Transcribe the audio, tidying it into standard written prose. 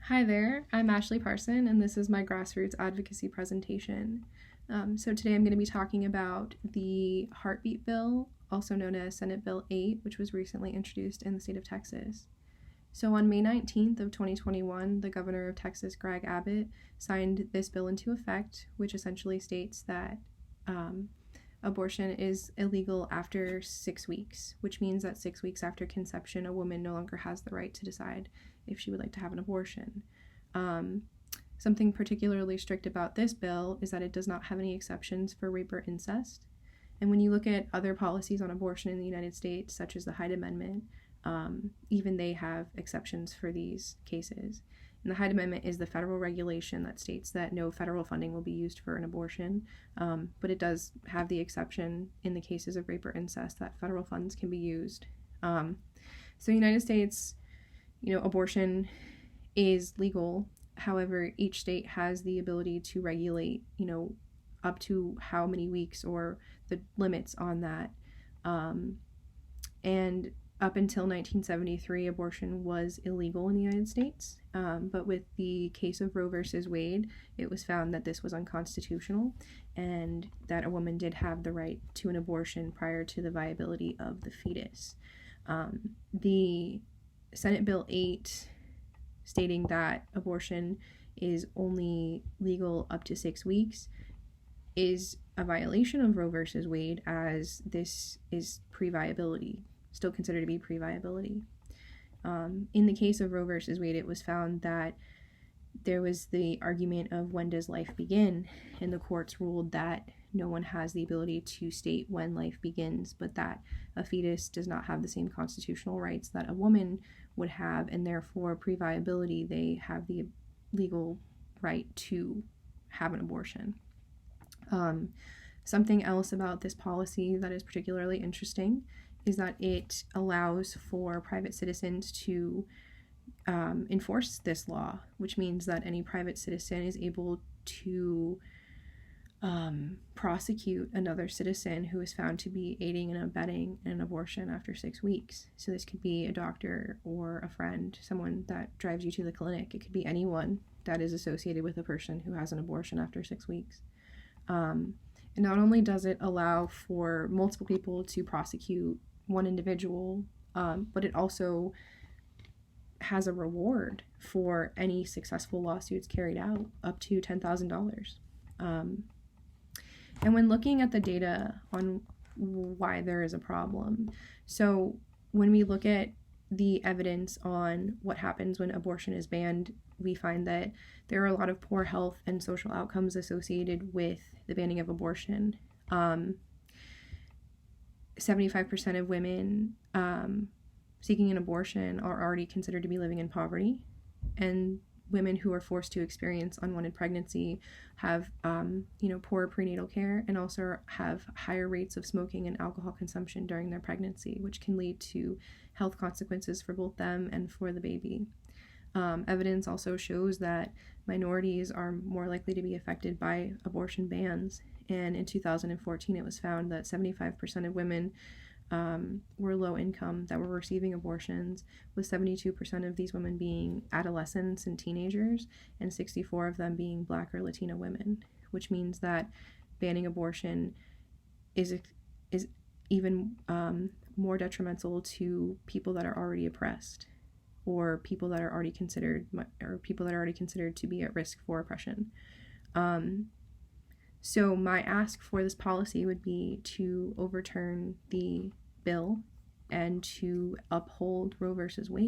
Hi there, I'm Ashley Parson, and this is my Grassroots Advocacy presentation. So today I'm going to be talking about the Heartbeat Bill, also known as Senate Bill 8, which was recently introduced in the state of Texas. So on May 19th of 2021, the governor of Texas, Greg Abbott, signed this bill into effect, which essentially states that abortion is illegal after 6 weeks, which means that 6 weeks after conception, a woman no longer has the right to decide if she would like to have an abortion. Something particularly strict about this bill is that it does not have any exceptions for rape or incest. And when you look at other policies on abortion in the United States, such as the Hyde Amendment, even they have exceptions for these cases. And the Hyde Amendment is the federal regulation that states that no federal funding will be used for an abortion, but it does have the exception in the cases of rape or incest that federal funds can be used. So in the United States, abortion is legal. However, each state has the ability to regulate, up to how many weeks or the limits on that. And up until 1973, abortion was illegal in the United States. But with the case of Roe versus Wade, it was found that this was unconstitutional and that a woman did have the right to an abortion prior to the viability of the fetus. The Senate Bill 8, stating that abortion is only legal up to 6 weeks, is a violation of Roe versus Wade, as this is pre-viability, still considered to be pre-viability. In the case of Roe versus Wade, it was found that there was the argument of when does life begin, and the courts ruled that no one has the ability to state when life begins, but that a fetus does not have the same constitutional rights that a woman would have, and therefore pre-viability, they have the legal right to have an abortion. Something else about this policy that is particularly interesting is that it allows for private citizens to enforce this law, which means that any private citizen is able to prosecute another citizen who is found to be aiding and abetting an abortion after 6 weeks. So this could be a doctor or a friend, someone that drives you to the clinic. It could be anyone that is associated with a person who has an abortion after 6 weeks. And not only does it allow for multiple people to prosecute one individual, but it also has a reward for any successful lawsuits carried out, up to $10,000. And when looking at the data on why there is a problem, so when we look at the evidence on what happens when abortion is banned, we find that there are a lot of poor health and social outcomes associated with the banning of abortion. 75% of women seeking an abortion are already considered to be living in poverty, and women who are forced to experience unwanted pregnancy have poor prenatal care, and also have higher rates of smoking and alcohol consumption during their pregnancy, which can lead to health consequences for both them and for the baby. Evidence also shows that minorities are more likely to be affected by abortion bans, and in 2014 it was found that 75% of women were low income that were receiving abortions, with 72% of these women being adolescents and teenagers, and 64 of them being Black or Latina women, which means that banning abortion is even more detrimental to people that are already oppressed, or people that are already considered to be at risk for oppression. So my ask for this policy would be to overturn the bill and to uphold Roe versus Wade.